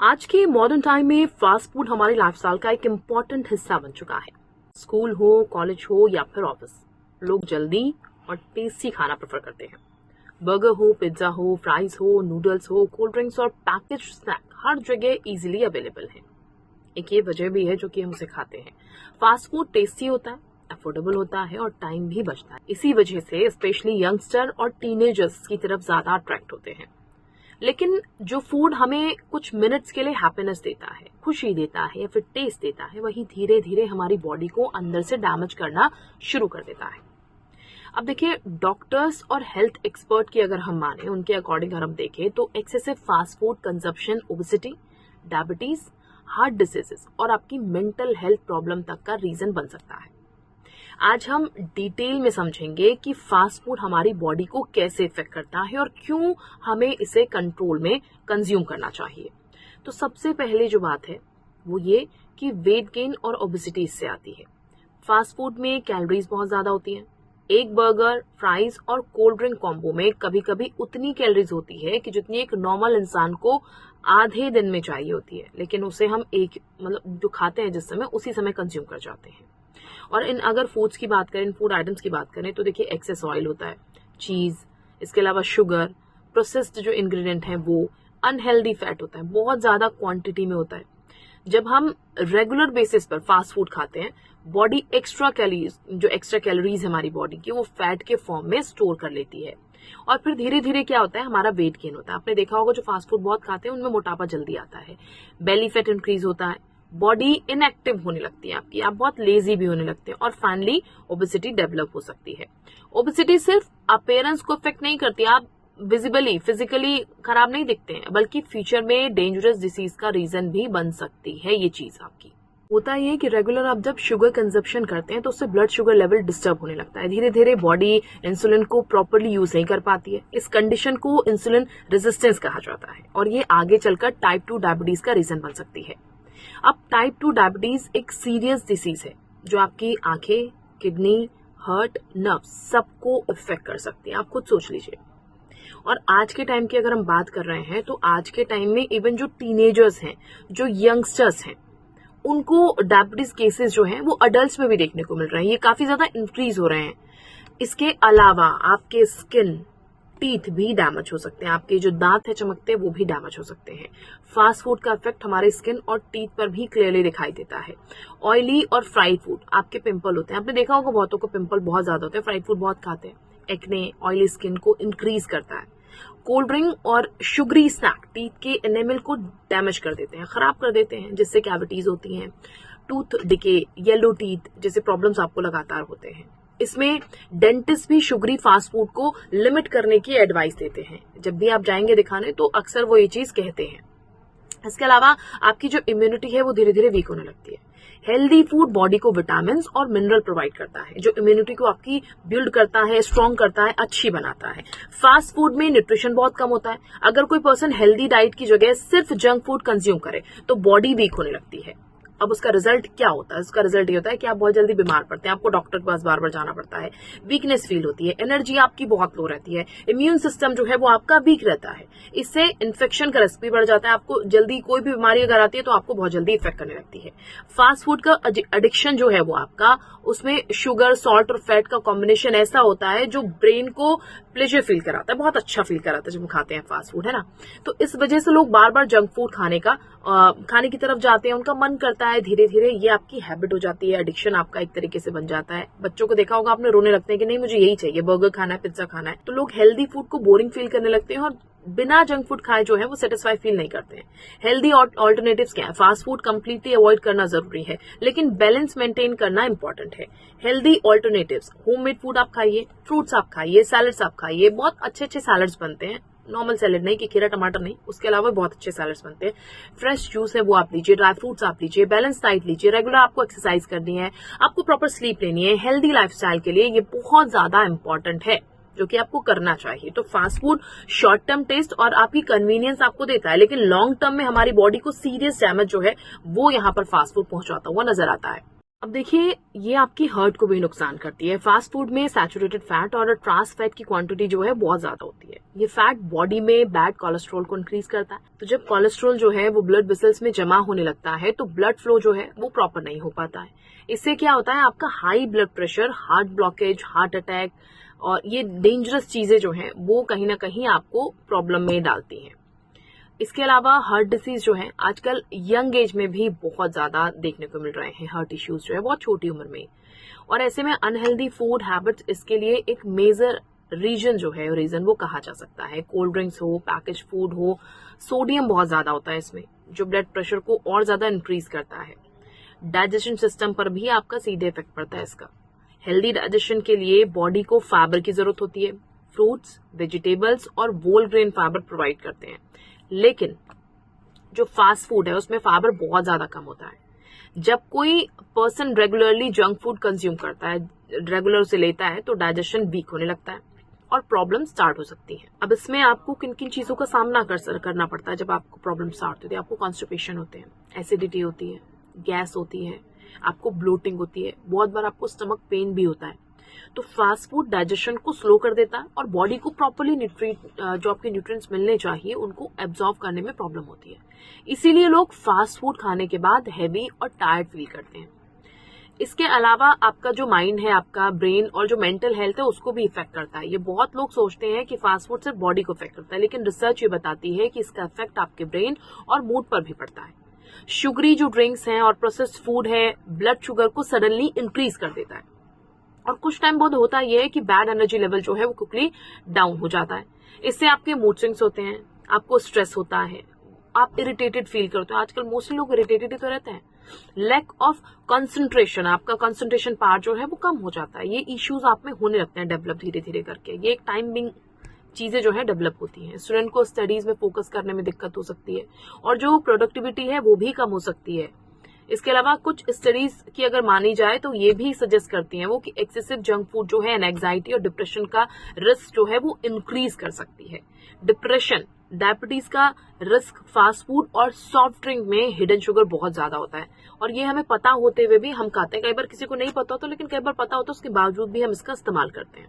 आज के modern time में फास्ट फूड हमारी लाइफस्टाइल का एक इम्पॉर्टेंट हिस्सा बन चुका है। स्कूल हो, कॉलेज हो या फिर ऑफिस, लोग जल्दी और टेस्टी खाना प्रेफर करते हैं। बर्गर हो, पिज्जा हो, फ्राइज हो, नूडल्स हो, कोल्ड ड्रिंक्स और पैकेज स्नैक हर जगह इजीली अवेलेबल है। एक ये वजह भी है जो कि हम उसे खाते हैं। फास्ट फूड टेस्टी होता है, अफोर्डेबल होता है और टाइम भी बचता है। इसी वजह से स्पेशली यंगस्टर और टीनेजर्स की तरफ ज्यादा अट्रैक्ट होते हैं। लेकिन जो फूड हमें कुछ मिनट्स के लिए हैप्पीनेस देता है, खुशी देता है या फिर टेस्ट देता है, वही धीरे धीरे हमारी बॉडी को अंदर से डैमेज करना शुरू कर देता है। अब देखिए, डॉक्टर्स और हेल्थ एक्सपर्ट की अगर हम माने, उनके अकॉर्डिंग अगर हम देखें तो excessive fast food consumption obesity, diabetes, heart diseases और आपकी मेंटल हेल्थ प्रॉब्लम तक का रीजन बन सकता है। आज हम डिटेल में समझेंगे कि फास्ट फूड हमारी बॉडी को कैसे इफेक्ट करता है और क्यों हमें इसे कंट्रोल में कंज्यूम करना चाहिए। तो सबसे पहले जो बात है वो ये कि वेट गेन और ओबेसिटी इससे आती है। फास्ट फूड में कैलोरीज बहुत ज्यादा होती हैं। एक बर्गर, फ्राइज और कोल्ड ड्रिंक कॉम्बो में कभी कभी उतनी कैलोरीज होती है कि जितनी एक नॉर्मल इंसान को आधे दिन में चाहिए होती है, लेकिन उसे हम जो खाते हैं जिस समय, उसी समय कंज्यूम कर जाते हैं। और इन अगर फूड्स की बात करें, फूड आइटम्स की बात करें तो देखिए, एक्सेस ऑयल होता है, चीज, इसके अलावा शुगर, प्रोसेस्ड जो इंग्रेडिएंट हैं वो, अनहेल्दी फैट होता है, बहुत ज्यादा क्वांटिटी में होता है। जब हम रेगुलर बेसिस पर फास्ट फूड खाते हैं, बॉडी एक्स्ट्रा कैलोरीज हमारी बॉडी की, वो फैट के फॉर्म में स्टोर कर लेती है। और फिर धीरे धीरे क्या होता है, हमारा वेट गेन होता है। आपने देखा होगा जो फास्ट फूड बहुत खाते हैं उनमें मोटापा जल्दी आता है, बेली फैट इंक्रीज होता है, बॉडी इनएक्टिव होने लगती है आपकी, आप बहुत लेजी भी होने लगते हैं और फाइनली ओबेसिटी डेवलप हो सकती है। ओबेसिटी सिर्फ अपीयरेंस को इफेक्ट नहीं करती, आप विजिबली फिजिकली खराब नहीं दिखते हैं, बल्कि फ्यूचर में डेंजरस डिसीज का रीजन भी बन सकती है ये चीज आपकी। होता ये कि रेगुलर आप जब शुगर कंजप्शन करते हैं तो उससे ब्लड शुगर लेवल डिस्टर्ब होने लगता है। धीरे धीरे बॉडी इंसुलिन को प्रॉपरली यूज नहीं कर पाती है। इस कंडीशन को इंसुलिन रेजिस्टेंस कहा जाता है और ये आगे चलकर टाइप 2 डायबिटीज का रीजन बन सकती है। अब टाइप 2 डायबिटीज एक सीरियस डिसीज है जो आपकी आंखें, किडनी, हार्ट, नर्व सबको इफेक्ट कर सकती है। आप खुद सोच लीजिए। और आज के टाइम की अगर हम बात कर रहे हैं तो आज के टाइम में इवन जो टीनेजर्स हैं, जो यंगस्टर्स हैं, उनको डायबिटीज केसेस जो हैं वो अडल्ट्स में भी देखने को मिल रहे हैं। ये काफी ज्यादा इंक्रीज हो रहे हैं। इसके अलावा आपके स्किन, टीथ भी डैमेज हो सकते हैं, आपके जो दांत है चमकते हैं वो भी डैमेज हो सकते हैं। फास्ट फूड का इफेक्ट हमारे स्किन और टीथ पर भी क्लियरली दिखाई देता है। ऑयली और फ्राइड फूड, आपके पिंपल होते हैं, आपने देखा होगा बहुतों को पिंपल बहुत ज्यादा होते हैं, फ्राइड फूड बहुत खाते हैं। एक्ने ऑयली स्किन को इंक्रीज करता है। कोल्ड ड्रिंक और शुगरी स्नैक टीथ के एनेमल को डैमेज कर देते हैं, खराब कर देते हैं, जिससे कैविटीज होती हैं, टूथ डिके, येलो टीथ जैसे प्रॉब्लम्स आपको लगातार होते हैं। इसमें डेंटिस्ट भी शुगरी फास्ट फूड को लिमिट करने की एडवाइस देते हैं। जब भी आप जाएंगे दिखाने तो अक्सर वो ये चीज कहते हैं। इसके अलावा आपकी जो इम्यूनिटी है वो धीरे धीरे वीक होने लगती है। हेल्दी फूड बॉडी को विटामिन और मिनरल प्रोवाइड करता है, जो इम्यूनिटी को आपकी बिल्ड करता है, स्ट्रॉन्ग करता है, अच्छी बनाता है। फास्ट फूड में न्यूट्रिशन बहुत कम होता है। अगर कोई पर्सन हेल्दी डाइट की जगह सिर्फ जंक फूड कंज्यूम करे तो बॉडी वीक होने लगती है। अब उसका रिजल्ट क्या होता है? उसका रिजल्ट ये होता है कि आप बहुत जल्दी बीमार पड़ते हैं, आपको डॉक्टर के पास बार बार जाना पड़ता है, वीकनेस फील होती है, एनर्जी आपकी बहुत लो रहती है, इम्यून सिस्टम जो है वो आपका वीक रहता है। इससे इन्फेक्शन का रिस्क भी बढ़ जाता है। आपको जल्दी कोई भी बीमारी अगर आती है तो आपको बहुत जल्दी इफेक्ट करने लगती है। फास्ट फूड का एडिक्शन जो है वो आपका, उसमें शुगर, सॉल्ट और फैट का कॉम्बिनेशन ऐसा होता है जो ब्रेन को प्लेजर फील कराता है, बहुत अच्छा फील कराता है जब हम खाते हैं फास्ट फूड, है ना। तो इस वजह से लोग बार बार जंक फूड खाने की तरफ जाते हैं, उनका मन करता है। धीरे धीरे ये आपकी हैबिट हो जाती है, एडिक्शन आपका एक तरीके से बन जाता है। बच्चों को देखा होगा आपने, रोने लगते हैं कि नहीं मुझे यही चाहिए, बर्गर खाना है, पिज्जा खाना है। तो लोग हेल्दी फूड को बोरिंग फील करने लगते हैं और बिना जंक फूड खाए जो है वो सेटिस्फाई फील नहीं करते हैं। हेल्दी ऑल्टरनेटिव्स क्या है? फास्ट फूड कंप्लीटली अवॉइड करना जरूरी है, लेकिन बैलेंस मेंटेन करना इंपॉर्टेंट है। हेल्दी ऑल्टरनेटिव्स, होममेड फूड आप खाइए, फ्रूट्स आप खाइए, सैलड्स आप खाइए। बहुत अच्छे अच्छे सैलड्स बनते हैं, नॉर्मल सैलड नहीं कि खीरा टमाटर नहीं, उसके अलावा बहुत अच्छे सैलड्स बनते हैं। फ्रेश जूस है वो आप लीजिए, ड्राई फ्रूट्स आप लीजिए, बैलेंस डाइट लीजिए। रेगुलर आपको एक्सरसाइज करनी है, आपको प्रॉपर स्लीप लेनी है। हेल्दी लाइफस्टाइल के लिए ये बहुत ज्यादा इंपॉर्टेंट है, जो कि आपको करना चाहिए। तो fast food short term taste और आपकी कन्वीनियंस आपको देता है, लेकिन लॉन्ग टर्म में हमारी बॉडी को सीरियस डैमेज जो है वो यहाँ पर फास्ट फूड पहुंचाता हुआ नजर आता है। अब देखिए, ये आपकी हार्ट को भी नुकसान करती है। फास्ट फूड में सैचुरेटेड फैट और ट्रांस फैट की क्वांटिटी जो है बहुत ज्यादा होती है। ये फैट बॉडी में बैड कोलेस्ट्रॉल को इंक्रीज करता है। तो जब कोलेस्ट्रॉल जो है वो ब्लड वेसल्स में जमा होने लगता है तो ब्लड फ्लो जो है वो प्रॉपर नहीं हो पाता है। इससे क्या होता है, आपका high blood pressure, heart blockage, heart attack और ये डेंजरस चीजें जो है वो कहीं ना कहीं आपको प्रॉब्लम में डालती हैं। इसके अलावा हार्ट डिसीज जो है आजकल यंग एज में भी बहुत ज्यादा देखने को मिल रहे हैं। हार्ट इश्यूज जो है बहुत छोटी उम्र में, और ऐसे में अनहेल्दी फूड हैबिट्स इसके लिए एक मेजर रीजन वो कहा जा सकता है। कोल्ड ड्रिंक्स हो, पैकेज फूड हो, सोडियम बहुत ज्यादा होता है इसमें, जो ब्लड प्रेशर को और ज्यादा इंक्रीज करता है। डाइजेशन सिस्टम पर भी आपका सीधे इफेक्ट पड़ता है इसका। हेल्दी डाइजेशन के लिए बॉडी को फाइबर की जरूरत होती है। फ्रूट्स, वेजिटेबल्स और होल ग्रेन फाइबर प्रोवाइड करते हैं, लेकिन जो फास्ट फूड है उसमें फाइबर बहुत ज्यादा कम होता है। जब कोई person regularly junk food consume करता है, रेगुलर से लेता है, तो डाइजेशन वीक होने लगता है और प्रॉब्लम स्टार्ट हो सकती है। अब इसमें आपको किन किन चीजों का सामना करना पड़ता है जब आपको प्रॉब्लम स्टार्ट होती है। आपको कॉन्स्टिपेशन होते हैं, एसिडिटी होती है, गैस होती है, आपको ब्लोटिंग होती है, बहुत बार आपको स्टमक पेन भी होता है। तो फास्ट फूड डाइजेशन को स्लो कर देता है और बॉडी को प्रॉपरली जो आपके न्यूट्रिएंट्स मिलने चाहिए उनको एब्जॉर्ब करने में प्रॉब्लम होती है। इसीलिए लोग फास्ट फूड खाने के बाद हैवी और टायर्ड फील करते हैं। इसके अलावा आपका जो माइंड है, आपका ब्रेन और जो मेंटल हेल्थ है उसको भी इफेक्ट करता है। ये बहुत लोग सोचते हैं कि फास्ट फूड सिर्फ बॉडी को इफेक्ट करता है, लेकिन रिसर्च ये बताती है कि इसका इफेक्ट आपके ब्रेन और मूड पर भी पड़ता है। शुगरी जो ड्रिंक्स हैं और प्रोसेस्ड फूड है, ब्लड शुगर को सडनली इंक्रीज कर देता है, और कुछ टाइम बाद होता यह है कि बैड एनर्जी लेवल जो है वो क्विकली डाउन हो जाता है। इससे आपके मूड स्विंग्स होते हैं, आपको स्ट्रेस होता है, आप इरिटेटेड फील करते हो। आजकल मोस्टली लोग इरिटेटेड ही तो रहते हैं। लैक ऑफ कंसंट्रेशन, आपका कंसंट्रेशन पावर जो है वो कम हो जाता है। ये इश्यूज आप में होने लगते हैं डेवलप धीरे धीरे करके। ये एक टाइम बिंग चीजें जो है डेवलप होती हैं। स्टूडेंट को स्टडीज में फोकस करने में दिक्कत हो सकती है और जो प्रोडक्टिविटी है वो भी कम हो सकती है। इसके अलावा कुछ स्टडीज की अगर मानी जाए तो ये भी सजेस्ट करती हैं वो कि एक्सेसिव जंक फूड जो है एंजाइटी और डिप्रेशन का रिस्क जो है वो इंक्रीज कर सकती है। डिप्रेशन, डायबिटीज का रिस्क फास्ट फूड और सॉफ्ट ड्रिंक में हिडन शुगर बहुत ज्यादा होता है, और ये हमें पता होते हुए भी हम खाते हैं। कई बार किसी को नहीं पता होता, लेकिन कई बार पता होता है उसके बावजूद भी हम इसका इस्तेमाल करते हैं।